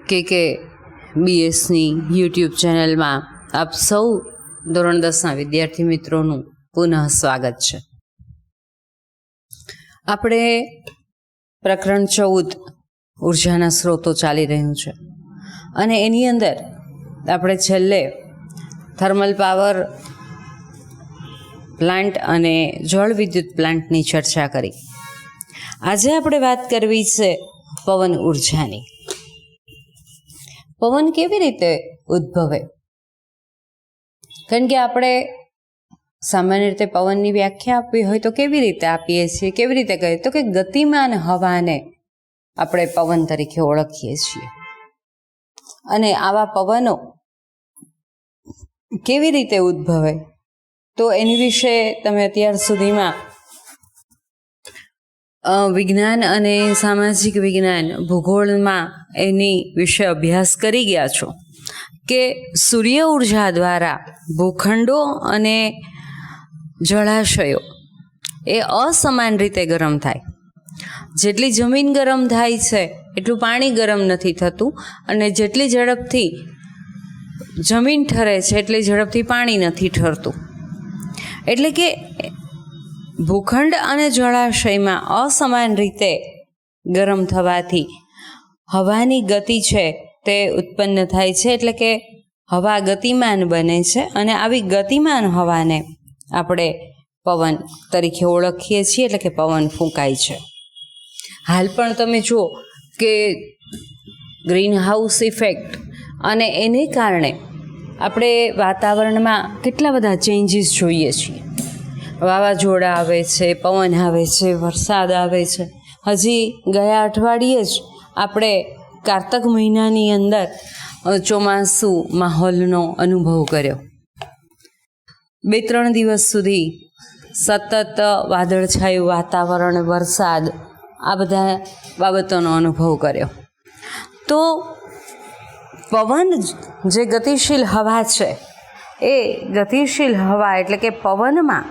કે બીએસની યુટ્યુબ ચેનલમાં આપ સૌ ધોરણ 10ના વિદ્યાર્થી મિત્રોનું પુનઃ સ્વાગત છે. આપણે પ્રકરણ 14 ઉર્જાના સ્ત્રોતો ચાલી રહ્યું છે અને એની અંદર આપણે છેલ્લે થર્મલ પાવર પ્લાન્ટ અને જળ વિદ્યુત પ્લાન્ટની ચર્ચા કરી. આજે આપણે વાત કરવી છે પવન ઉર્જાની. પવન કેવી રીતે ઉદ્ભવે? કારણ કે આપણે સામાન્ય રીતે પવનની વ્યાખ્યા આપવી હોય તો કેવી રીતે આપીએ છીએ, કેવી રીતે કહીએ તો કે ગતિમાન હવાને આપણે પવન તરીકે ઓળખીએ છીએ. અને આવા પવનો કેવી રીતે ઉદ્ભવે તો એની વિશે તમે અત્યાર સુધીમાં વિજ્ઞાન અને સામાજિક વિજ્ઞાન ભૂગોળમાં એની વિશે અભ્યાસ કરી ગયા છો કે સૂર્ય ઉર્જા દ્વારા ભૂખંડો અને જળાશયો એ અસમાન રીતે ગરમ થાય. જેટલી જમીન ગરમ થાય છે એટલું પાણી ગરમ નથી થતું, અને જેટલી ઝડપથી જમીન ઠરે છે એટલી ઝડપથી પાણી નથી ઠરતું. એટલે કે ભૂખંડ અને જળાશયમાં અસમાન રીતે ગરમ થવાથી હવાની ગતિ છે તે ઉત્પન્ન થાય છે. એટલે કે હવા ગતિમાન બને છે અને આવી ગતિમાન હવાને આપણે પવન તરીકે ઓળખીએ છીએ. એટલે કે પવન ફૂંકાય છે. હાલ પણ તમે જુઓ કે ગ્રીન હાઉસ ઇફેક્ટ અને એને કારણે આપણે વાતાવરણમાં કેટલા બધા ચેન્જીસ જોઈએ છીએ. વાવાઝોડા આવે છે, પવન આવે છે, વરસાદ આવે છે. હજી ગયા અઠવાડિયે જ આપણે કારતક મહિનાની અંદર ચોમાસુ માહોલનો અનુભવ કર્યો. 2-3 દિવસ સુધી સતત વાદળછાયું વાતાવરણ, વરસાદ, આ બધા બાબતોનો અનુભવ કર્યો. તો પવન જે ગતિશીલ હવા છે એ ગતિશીલ હવા એટલે કે પવનમાં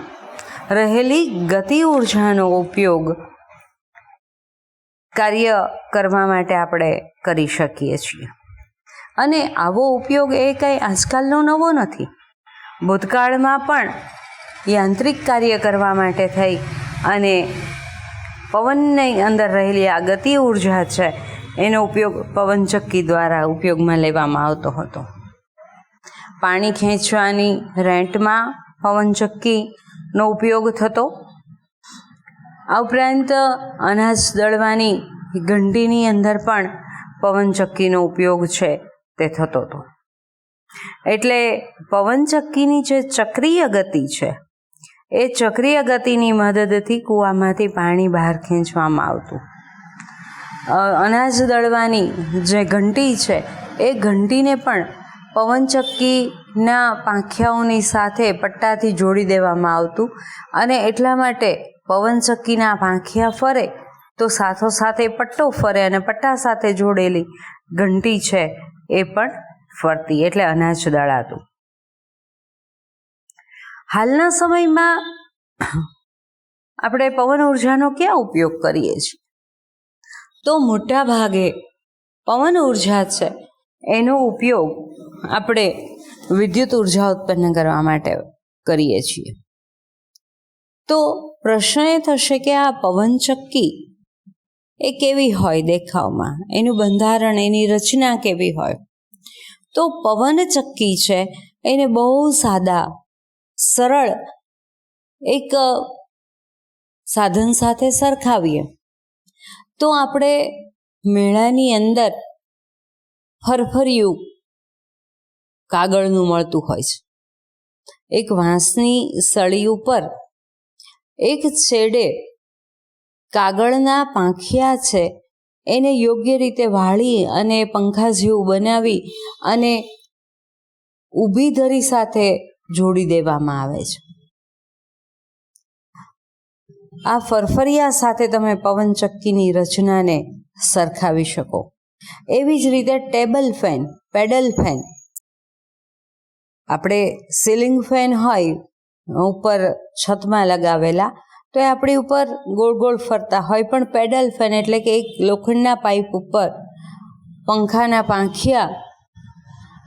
રહેલી ગતિ ઉર્જાનો ઉપયોગ કાર્ય કરવા માટે આપણે કરી શકીએ છીએ. અને આવો ઉપયોગ એ કંઈ આજકાલનો નવો નથી. ભૂતકાળમાં પણ યાંત્રિક કાર્ય કરવા માટે થઈ અને પવનની અંદર રહેલી આ ગતિ ઉર્જા છે એનો ઉપયોગ પવનચક્કી દ્વારા ઉપયોગમાં લેવામાં આવતો હતો. પાણી ખેંચવાની રેંટમાં પવનચક્કીનો ઉપયોગ થતો. આ ઉપરાંત અનાજ દળવાની ઘંટીની અંદર પણ પવનચક્કીનો ઉપયોગ છે તે થતો હતો. એટલે પવનચક્કીની જે ચક્રીય ગતિ છે એ ચક્રીય ગતિની મદદથી કૂવામાંથી પાણી બહાર ખેંચવામાં આવતું. અનાજ દળવાની જે ઘંટી છે એ ઘંટીને પણ પવનચક્કીના પાંખિયાઓની સાથે પટ્ટાથી જોડી દેવામાં આવતું. અને એટલા માટે પવનચક્કીના પાંખિયા ફરે તો સાથોસાથે પટ્ટો ફરે અને પટ્ટા સાથે જોડેલી ઘંટી છે એ પણ ફરતી, એટલે અનાજ દળાતું. હાલના સમયમાં આપણે પવન ઉર્જાનો ક્યાં ઉપયોગ કરીએ છીએ? તો મોટા ભાગે પવન ઉર્જા છે એનો ઉપયોગ આપણે વિદ્યુત ઉર્જા ઉત્પન્ન કરવા માટે કરીએ છીએ. તો પ્રશ્ન એ થશે કે આ પવનચક્કી એ કેવી હોય દેખાવમાં, એનું બંધારણ, એની રચના કેવી હોય? તો પવનચક્કી છે એને બહુ સાદા સરળ એક સાધન સાથે સરખાવીએ તો આપણે મેળાની અંદર ફરફરિયું કાગળનું મળતું હોય છે. એક વાંસની સળી ઉપર એક છેડે કાગળના પાંખિયા છે એને યોગ્ય રીતે વાળી અને પંખા જેવું બનાવી અને ઊભી ધરી સાથે જોડી દેવામાં આવે છે. આ ફરફરિયા સાથે તમે પવનચક્કીની રચનાને સરખાવી શકો. એવી જ રીતે ટેબલ ફેન, પેડલ ફેન, આપણે સીલિંગ ફેન હોય ઉપર છતમાં લગાવેલા તો એ આપણી ઉપર ગોળ ગોળ ફરતા હોય, પણ પેડલ ફેન એટલે કે એક લોખંડના પાઇપ ઉપર પંખાના પાંખિયા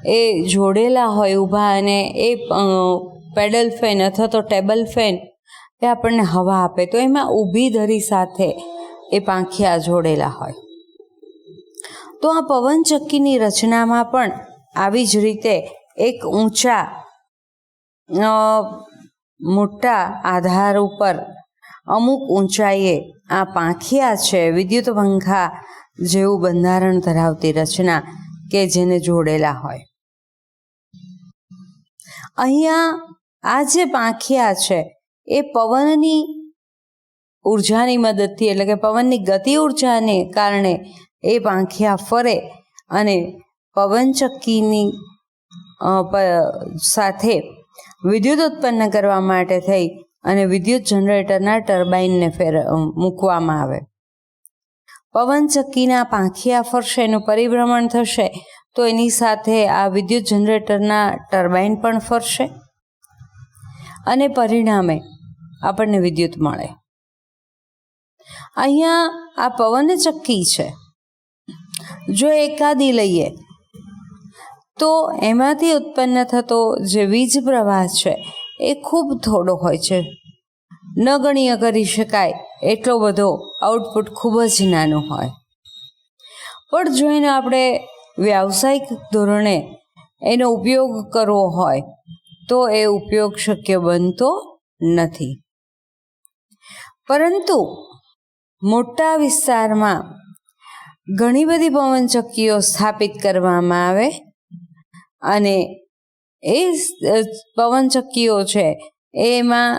એ જોડેલા હોય ઊભા, અને એ પેડલ ફેન અથવા તો ટેબલ ફેન એ આપણને હવા આપે, તો એમાં ઊભી ધરી સાથે એ પાંખિયા જોડેલા હોય. તો આ પવનચક્કીની રચનામાં પણ આવી જ રીતે એક ઊંચા મોટા આધાર ઉપર અમુક ઊંચાઈએ આ પાંખિયા છે, વિદ્યુત પંખા જેવું બંધારણ ધરાવતી રચના કે જેને જોડેલા હોય. અહીંયા આ જે પાંખિયા છે એ પવનની ઉર્જાની મદદથી, એટલે કે પવનની ગતિ ઉર્જાને કારણે એ પાંખિયા ફરે અને પવનચક્કીની સાથે વિદ્યુત ઉત્પન્ન કરવા માટે થઈ અને વિદ્યુત જનરેટરના ટર્બાઇનને મૂકવામાં આવે. પવનચક્કીના પાંખિયા ફરશે, એનું પરિભ્રમણ થશે, તો એની સાથે આ વિદ્યુત જનરેટરના ટર્બાઇન પણ ફરશે અને પરિણામે આપણને વિદ્યુત મળે. અહીંયા આ પવનચક્કી છે, જો એકાદી લઈએ તો એમાંથી ઉત્પન્ન થતો જે વીજ પ્રવાહ છે એ ખૂબ થોડો હોય છે, નગણ્ય કરી શકાય એટલો બધો, આઉટપુટ ખૂબ જ નાનું હોય. પણ જો એને આપણે વ્યાવસાયિક ધોરણે એનો ઉપયોગ કરવો હોય તો એ ઉપયોગ શક્ય બનતો નથી. પરંતુ મોટા વિસ્તારમાં ઘણી બધી પવનચક્કીઓ સ્થાપિત કરવામાં આવે અને એ પવનચક્કીઓ છે એમાં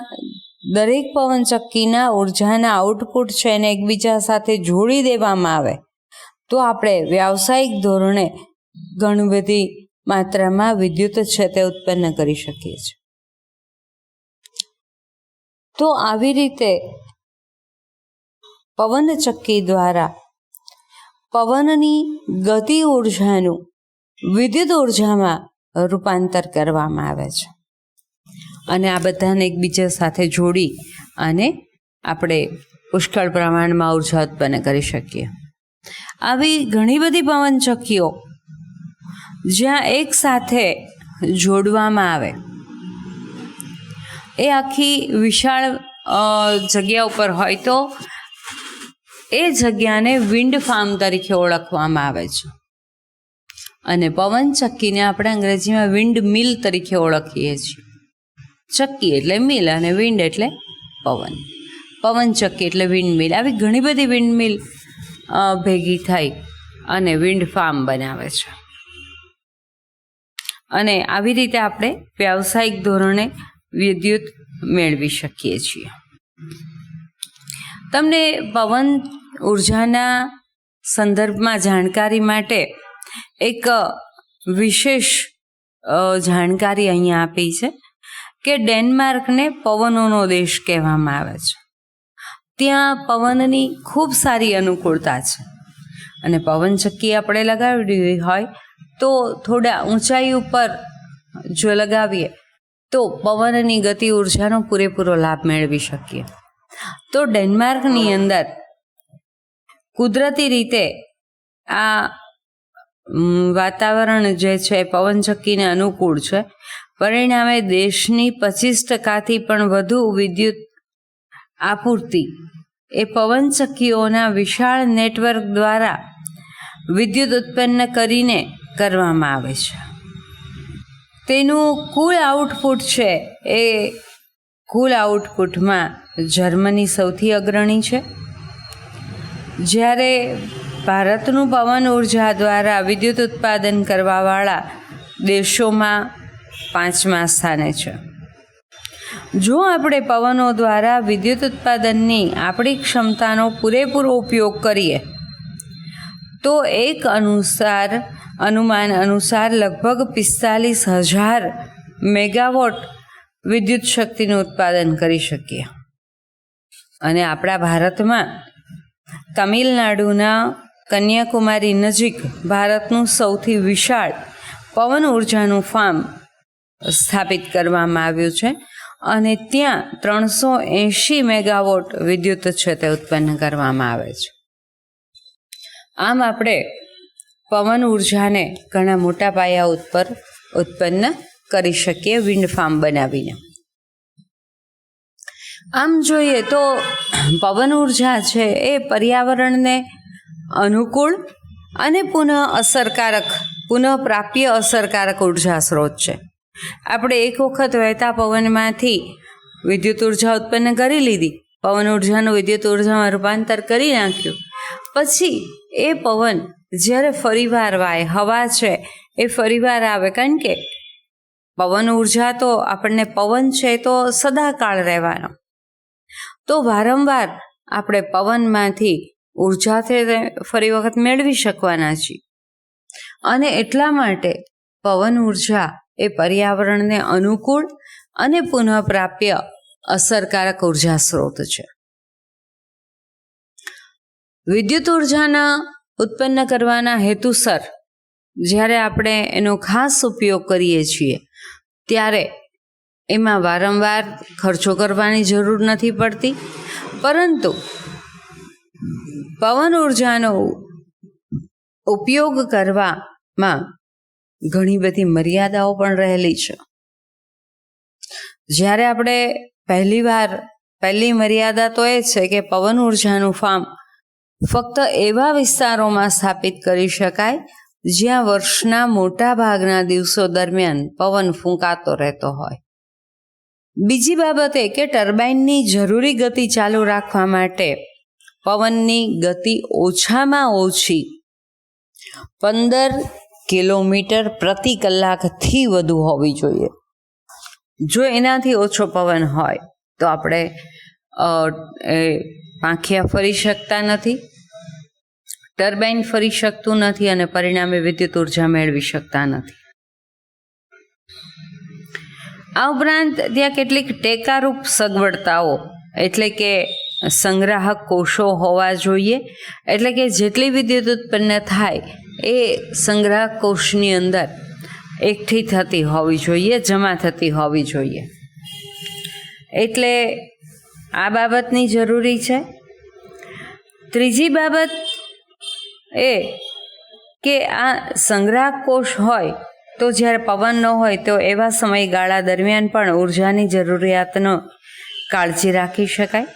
દરેક પવનચક્કીના ઉર્જાના આઉટપુટ છે એને એકબીજા સાથે જોડી દેવામાં આવે તો આપણે વ્યાવસાયિક ધોરણે ઘણી બધી માત્રામાં વિદ્યુત છે તે ઉત્પન્ન કરી શકીએ છીએ. તો આવી રીતે પવનચક્કી દ્વારા પવનની ગતિ ઉર્જાનું વિદ્યુત ઉર્જામાં રૂપાંતર કરવામાં આવે છે અને આ બધાને એકબીજા સાથે જોડી અને આપણે પુષ્કળ પ્રમાણમાં ઉર્જા ઉત્પન્ન કરી શકીએ. આવી ઘણી બધી પવનચક્કીઓ જ્યાં એક સાથે જોડવામાં આવે, એ આખી વિશાળ જગ્યા ઉપર હોય તો એ જગ્યાને વિન્ડ ફાર્મ તરીકે ઓળખવામાં આવે છે અને પવનચક્કીને આપણે અંગ્રેજીમાં વિન્ડ મિલ તરીકે ઓળખીએ છીએ. ચક્કી એટલે મિલ અને વિન્ડ એટલે પવન. પવનચક્કી એટલે વિન્ડ મિલ. આવી ઘણી બધી વિન્ડ મિલ ભેગી થઈ અને વિન્ડ ફાર્મ બનાવે છે અને આવી રીતે આપણે વ્યાવસાયિક ધોરણે વિદ્યુત મેળવી શકીએ છીએ. તમને પવન ઉર્જાના સંદર્ભમાં જાણકારી માટે એક વિશેષ જાણકારી અહીંયા આપી છે કે ડેનમાર્કને પવનોનો દેશ કહેવામાં આવે છે. ત્યાં પવનની ખૂબ સારી અનુકૂળતા છે અને પવનચક્કી આપણે લગાવી હોય તો થોડા ઊંચાઈ ઉપર જો લગાવીએ તો પવનની ગતિ ઉર્જાનો પૂરેપૂરો લાભ મેળવી શકીએ. તો ડેનમાર્કની અંદર કુદરતી રીતે આ વાતાવરણ જે છે પવનચક્કીને અનુકૂળ છે. પરિણામે દેશની 25% પણ વધુ વિદ્યુત આપૂર્તિ એ પવનચક્કીઓના વિશાળ નેટવર્ક દ્વારા વિદ્યુત ઉત્પન્ન કરીને કરવામાં આવે છે. તેનું કુલ આઉટપુટ છે એ કુલ આઉટપુટમાં જર્મની સૌથી અગ્રણી છે, જ્યારે ભારતનું પવન ઉર્જા દ્વારા વિદ્યુત ઉત્પાદન કરવાવાળા દેશોમાં 5મા સ્થાને છે. જો આપણે પવનો દ્વારા વિદ્યુત ઉત્પાદનની આપણી ક્ષમતાનો પૂરેપૂરો ઉપયોગ કરીએ તો એક અનુમાન અનુસાર લગભગ 45,000 મેગાવોટ વિદ્યુત શક્તિનું ઉત્પાદન કરી શકીએ. અને આપણા ભારતમાં તમિલનાડુના કન્યાકુમારી નજીક ભારતનું સૌથી વિશાળ પવન ઉર્જાનું ફાર્મ સ્થાપિત કરવામાં આવ્યું છે અને ત્યાં 380 મેગાવોટ વિદ્યુત છે તે ઉત્પન્ન કરવામાં આવે છે. આમ આપણે પવન ઉર્જાને ઘણા મોટા પાયા ઉપર ઉત્પન્ન કરી શકીએ વિન્ડ ફાર્મ બનાવીને. આમ જોઈએ તો પવન ઉર્જા છે એ પર્યાવરણને અનુકૂળ અને પુનઃપ્રાપ્ય અસરકારક ઉર્જા સ્ત્રોત છે. આપણે એક વખત વહેતા પવનમાંથી વિદ્યુત ઉર્જા ઉત્પન્ન કરી લીધી, પવન ઉર્જાનું વિદ્યુત ઉર્જામાં રૂપાંતર કરી નાખ્યું, પછી એ પવન જ્યારે ફરીવાર વાય, હવા છે એ ફરીવાર આવે, કારણ કે પવન ઉર્જા તો આપણને પવન છે તો સદાકાળ રહેવાનો, તો વારંવાર આપણે પવનમાંથી ઉર્જા ફરી વખત મેળવી શકવાના છીએ. અને એટલા માટે પવન ઉર્જા એ પર્યાવરણને અનુકૂળ અને પુનઃપ્રાપ્ય અસરકારક ઉર્જા સ્ત્રોત છે. વિદ્યુત ઉર્જાના ઉત્પન્ન કરવાના હેતુસર જ્યારે આપણે એનો ખાસ ઉપયોગ કરીએ છીએ ત્યારે એમાં વારંવાર ખર્ચો કરવાની જરૂર નથી પડતી, પરંતુ પવન ઉર્જાનો ઉપયોગ કરવામાં ઘણી બધી મર્યાદાઓ પણ રહેલી છે. જ્યારે આપણે પહેલી મર્યાદા તો એ છે કે પવન ઉર્જાનું ફાર્મ ફક્ત એવા વિસ્તારોમાં સ્થાપિત કરી શકાય જ્યાં વર્ષના મોટા ભાગના દિવસો દરમિયાન પવન ફૂંકાતો રહેતો હોય. બીજી બાબત એ કે ટર્બાઇનની જરૂરી ગતિ ચાલુ રાખવા માટે પવનની ગતિ ઓછામાં ઓછી 15 કિલોમીટર પ્રતિ કલાકથી વધુ હોવી જોઈએ. જો એનાથી ઓછો પવન હોય તો આપણે પાંખિયા ફરી શકતા નથી, ટર્બાઇન ફરી શકતું નથી અને પરિણામે વિદ્યુત ઉર્જા મેળવી શકતા નથી. આ ઉપરાંત ત્યાં કેટલીક ટેકારૂપ સગવડતાઓ એટલે કે સંગ્રાહક કોષો હોવા જોઈએ, એટલે કે જેટલી વિદ્યુત ઉત્પન્ન થાય એ સંગ્રાહક કોષની અંદર એકઠી થતી હોવી જોઈએ, જમા થતી હોવી જોઈએ. એટલે આ બાબતની જરૂરી છે. ત્રીજી બાબત એ કે આ સંગ્રાહક કોષ હોય તો જ્યારે પવન ન હોય તો એવા સમયગાળા દરમિયાન પણ ઉર્જાની જરૂરિયાતનો કાળજી રાખી શકાય.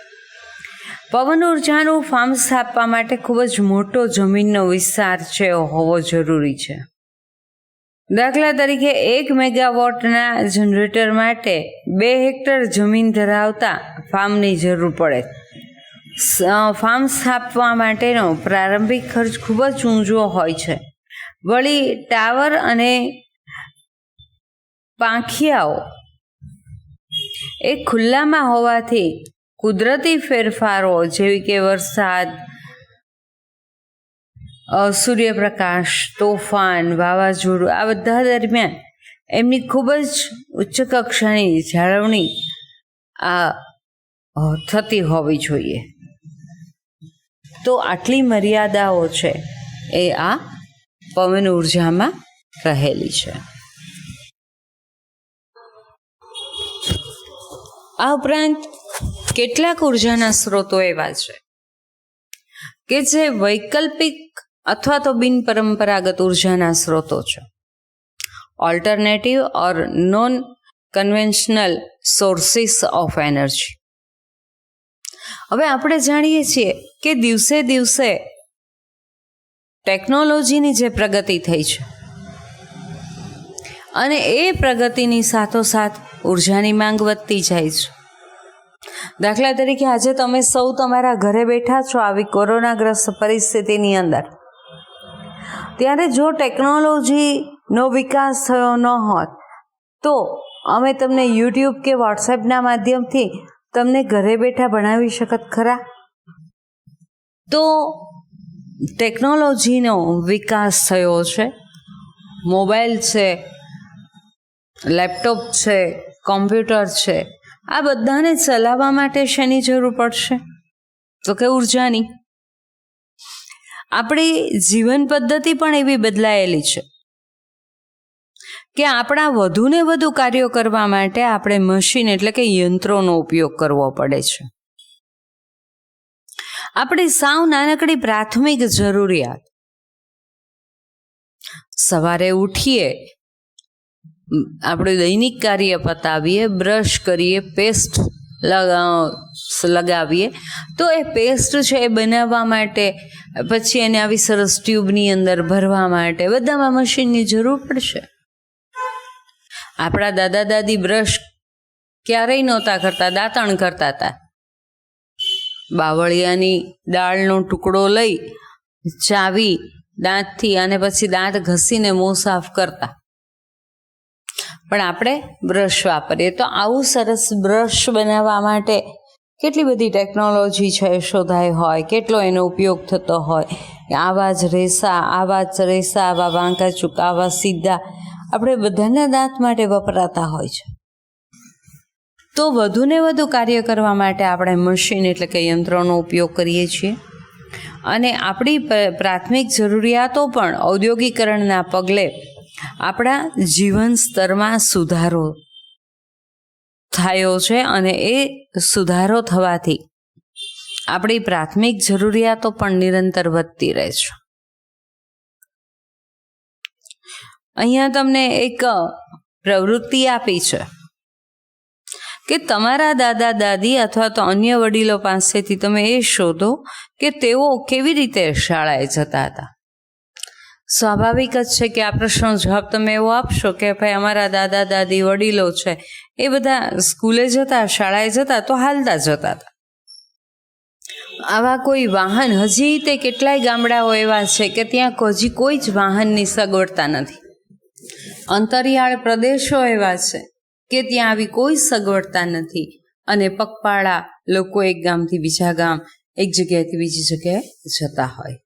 પવન ઉર્જાનું ફાર્મ સ્થાપવા માટે ખૂબ જ મોટો જમીનનો વિસ્તાર છે હોવો જરૂરી છે. દાખલા તરીકે 1 મેગાવોટના જનરેટર માટે 2 હેક્ટર જમીન ધરાવતા ફાર્મની જરૂર પડે. ફાર્મ સ્થાપવા માટેનો પ્રારંભિક ખર્ચ ખૂબ જ ઊંચો હોય છે. વળી ટાવર અને પાંખિયાઓ એ ખુલ્લામાં હોવાથી કુદરતી ફેરફારો જેવી કે વરસાદ, સૂર્યપ્રકાશ, તોફાન, વાવાઝોડું આ બધા દરમિયાન એમની ખૂબ જ ઉચ્ચ કક્ષાની જાળવણી થતી હોવી જોઈએ. તો આટલી મર્યાદાઓ છે એ આ પવન ઉર્જામાં રહેલી છે. આ ઉપરાંત કેટલાક ઉર્જાના સ્ત્રોતો એવા છે કે જે વૈકલ્પિક અથવા તો બિનપરંપરાગત ઉર્જાના સ્ત્રોતો છે. Alternative or non conventional sources of energy. હવે આપણે જાણીએ છીએ કે દિવસે દિવસે ટેકનોલોજીની જે પ્રગતિ થઈ છે અને એ પ્રગતિની સાથોસાથ ઉર્જાની માંગ વધતી જાય છે. દાખલા તરીકે આજે તમે સૌ તમારા ઘરે બેઠા છો આવી કોરોનાગ્રસ્ત પરિસ્થિતિની અંદર, ત્યારે જો ટેકનોલોજીનો વિકાસ થયો ન હોત તો અમે તમને યુટ્યુબ કે વોટ્સએપના માધ્યમથી તમને ઘરે બેઠા ભણાવી શકત ખરા? તો ટેકનોલોજીનો વિકાસ થયો છે. મોબાઈલ છે, લેપટોપ છે, કોમ્પ્યુટર છે, આ બધાને ચલાવવા માટે શેની જરૂર પડશે? તો કે ઉર્જાની. આપણી જીવન પદ્ધતિ પણ એવી બદલાયેલી છે કે આપણા વધુને વધુ કાર્યો કરવા માટે આપણે મશીન એટલે કે યંત્રોનો ઉપયોગ કરવો પડે છે. આપણી સાવ નાનકડી પ્રાથમિક જરૂરિયાત સવારે ઉઠીએ, આપણું દૈનિક કાર્ય પતાવીએ, બ્રશ કરીએ, પેસ્ટ લગાવીએ, તો એ પેસ્ટ છે એ બનાવવા માટે, પછી એને આવી સરસ ટ્યુબની અંદર ભરવા માટે બધામાં મશીનની જરૂર પડશે. આપણા દાદા દાદી બ્રશ ક્યારેય નહોતા કરતા, દાંતણ કરતા હતા. બાવળિયાની દાળનો ટુકડો લઈ ચાવી દાંતથી અને પછી દાંત ઘસીને મોં સાફ કરતા. પણ આપણે બ્રશ વાપરીએ. તો આવું સરસ બ્રશ બનાવવા માટે કેટલી બધી ટેકનોલોજી છે શોધાઈ હોય, કેટલો એનો ઉપયોગ થતો હોય. આવા જ રેસા, આવા વાંકા ચૂકા, આવા સીધા આપણે બધાના દાંત માટે વપરાતા હોય છે. તો વધુને વધુ કાર્ય કરવા માટે આપણે મશીન એટલે કે યંત્રોનો ઉપયોગ કરીએ છીએ. અને આપણી પ્રાથમિક જરૂરિયાતો પણ ઔદ્યોગિકરણના પગલે આપણા જીવન સ્તરમાં સુધારો થયો છે. અને એ સુધારો થવાથી આપણી પ્રાથમિક જરૂરિયાતો પણ નિરંતર વધતી રહે છે. અહીંયા તમને એક પ્રવૃત્તિ આપી છે કે તમારા દાદા દાદી અથવા તો અન્ય વડીલો પાસેથી તમે એ શોધો કે તેઓ કેવી રીતે શાળાએ જતા હતા. સ્વાભાવિક જ છે કે આ પ્રશ્નનો જવાબ તમે એવો આપશો કે ભાઈ અમારા દાદા દાદી વડીલો છે એ બધા સ્કૂલે જતા, શાળાએ જતા તો હાલતા જતા હતા. આવા કોઈ વાહન, હજી તે કેટલાય ગામડાઓ એવા છે કે ત્યાં હજી કોઈ જ વાહનની સગવડતા નથી. અંતરિયાળ પ્રદેશો એવા છે કે ત્યાં આવી કોઈ સગવડતા નથી અને પગપાળા લોકો એક ગામથી બીજા ગામ, એક જગ્યાએથી બીજી જગ્યાએ જતા હોય.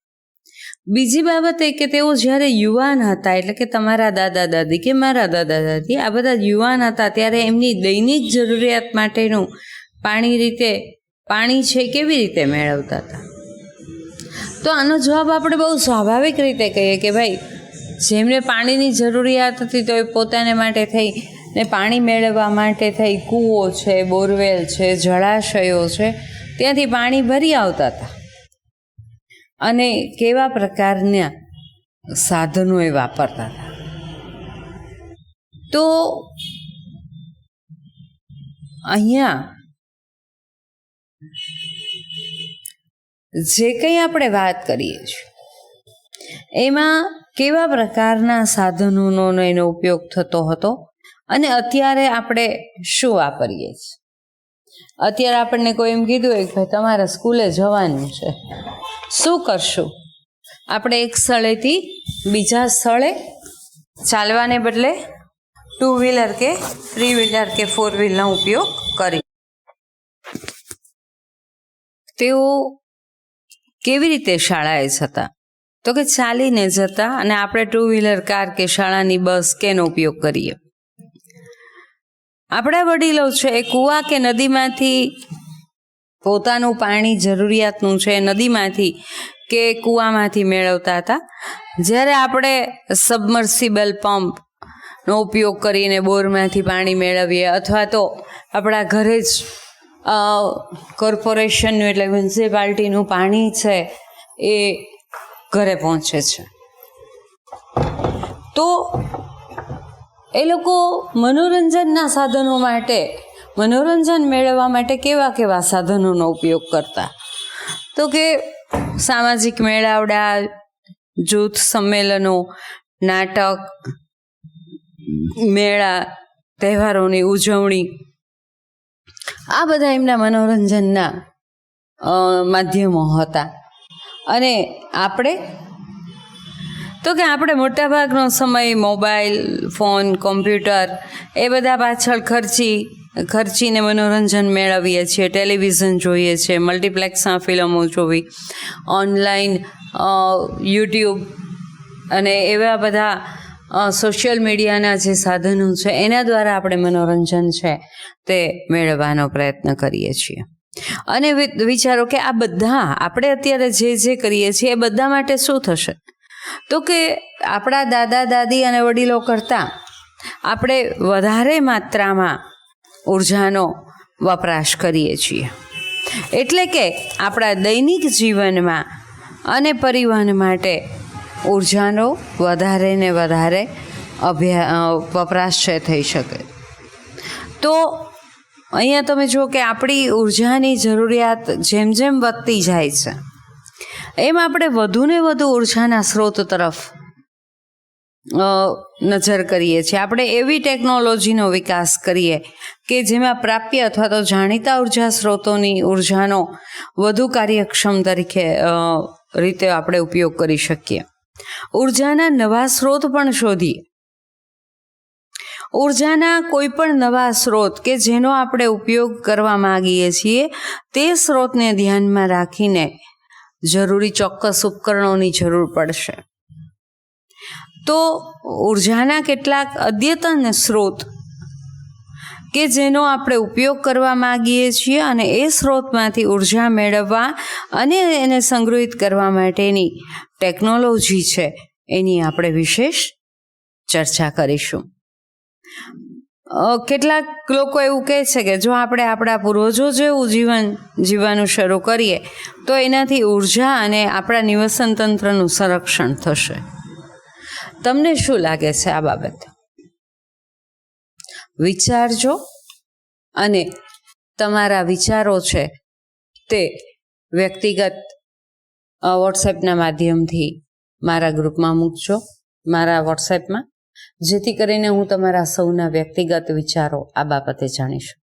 બીજી બાબત એ કે તેઓ જ્યારે યુવાન હતા, એટલે કે તમારા દાદા દાદી કે મારા દાદા દાદી આ બધા યુવાન હતા, ત્યારે એમની દૈનિક જરૂરિયાત માટેનું પાણી છે કેવી રીતે મેળવતા હતા. તો આનો જવાબ આપણે બહુ સ્વાભાવિક રીતે કહીએ કે ભાઈ જેમને પાણીની જરૂરિયાત હતી તો એ પોતાને માટે થઈ ને પાણી મેળવવા માટે થઈ કૂવો છે, બોરવેલ છે, જળાશયો છે, ત્યાંથી પાણી ભરી આવતા હતા. અને કેવા પ્રકારના સાધનો એ વાપરતા હતા. તો અહીંયા જે કંઈ આપણે વાત કરીએ છીએ એમાં કેવા પ્રકારના સાધનોનો એનો ઉપયોગ થતો હતો અને અત્યારે આપણે શું વાપરીએ છીએ. અત્યારે આપણને કોઈ એમ કીધું હોય કે ભાઈ તમારે સ્કૂલે જવાનું છે, શું કરશું? આપણે એક સ્થળેથી બીજા સ્થળે ચાલવાને બદલે 2 વ્હીલર કે 3 વ્હીલર કે 4 વ્હીલરનો ઉપયોગ કરી. તેઓ કેવી રીતે શાળાએ જતા? તો કે ચાલીને જતા અને આપણે 2 વ્હીલર કાર કે શાળાની બસ કેનો ઉપયોગ કરીએ. આપણા વડીલો છે એ કૂવા કે નદીમાંથી પોતાનું પાણી જરૂરિયાતનું છે નદીમાંથી કે કૂવામાંથી મેળવતા હતા. જ્યારે આપણે સબમર્સિબલ પંપનો ઉપયોગ કરીને બોરમાંથી પાણી મેળવીએ અથવા તો આપણા ઘરે જ કોર્પોરેશનનું એટલે મ્યુનિસિપાલિટીનું પાણી છે એ ઘરે પહોંચે છે. તો એ લોકો મનોરંજનના સાધનો માટે, મનોરંજન મેળવવા માટે કેવા સાધનોનો ઉપયોગ કરતા? તો કે સામાજિક મેળાવડા, જૂથ સંમેલનો, નાટક, મેળા, તહેવારોની ઉજવણી, આ બધા એમના મનોરંજનના માધ્યમો હતા. અને આપણે મોટાભાગનો સમય મોબાઈલ ફોન, કોમ્પ્યુટર એ બધા પાછળ ખર્ચીને મનોરંજન મેળવીએ છીએ. ટેલિવિઝન જોઈએ છીએ, મલ્ટીપ્લેક્સમાં ફિલ્મો જોવી, ઓનલાઈન યુટ્યુબ અને એવા બધા સોશિયલ મીડિયાના જે સાધનો છે એના દ્વારા આપણે મનોરંજન છે તે મેળવવાનો પ્રયત્ન કરીએ છીએ. અને વિચારો કે આ બધા આપણે અત્યારે જે કરીએ છીએ એ બધા માટે શું થશે? તો કે આપણા દાદા દાદી અને વડીલો કરતાં આપણે વધારે માત્રામાં ઉર્જાનો વપરાશ કરીએ છીએ. એટલે કે આપણા દૈનિક જીવનમાં અને પરિવહન માટે ઉર્જાનો વધારે ને વધારે વપરાશ છે થઈ શકે. તો અહીંયા તમે જુઓ કે આપણી ઉર્જાની જરૂરિયાત જેમ જેમ વધતી જાય છે એમ આપણે વધુ ને વધુ ઉર્જાના સ્ત્રોત તરફ નજર કરીએ છીએ. આપણે એવી ટેકનોલોજીનો વિકાસ કરીએ કે જેમાં પ્રાપ્ય અથવા તો જાણીતા ઉર્જા સ્ત્રોતોની ઉર્જાનો વધુ કાર્યક્ષમ તરીકે રીતે આપણે ઉપયોગ કરી શકીએ. ઉર્જાના નવા સ્ત્રોત પણ શોધીએ. ઉર્જાના કોઈ પણ નવા સ્ત્રોત કે જેનો આપણે ઉપયોગ કરવા માગીએ છીએ તે સ્ત્રોતને ધ્યાનમાં રાખીને જરૂરી ચોક્કસ ઉપકરણોની જરૂર પડશે. તો ઉર્જાના કેટલાક અદ્યતન સ્ત્રોત કે જેનો આપણે ઉપયોગ કરવા માગીએ છીએ અને એ સ્ત્રોતમાંથી ઉર્જા મેળવવા અને એને સંગ્રહિત કરવા માટેની ટેકનોલોજી છે એની આપણે વિશેષ ચર્ચા કરીશું. કેટલાક લોકો એવું કહે છે કે જો આપણે આપણા પૂર્વજો જેવું જીવન જીવવાનું શરૂ કરીએ તો એનાથી ઉર્જા અને આપણા નિવસન તંત્રનું સંરક્ષણ થશે. તમને શું લાગે છે આ બાબત? વિચારજો અને તમારા વિચારો છે તે વ્યક્તિગત વોટ્સએપના માધ્યમથી મારા ગ્રુપમાં મૂકજો, મારા વોટ્સએપમાં, જેથી કરીને હું તમારા સૌના વ્યક્તિગત વિચારો આ બાબતે જાણી શકું.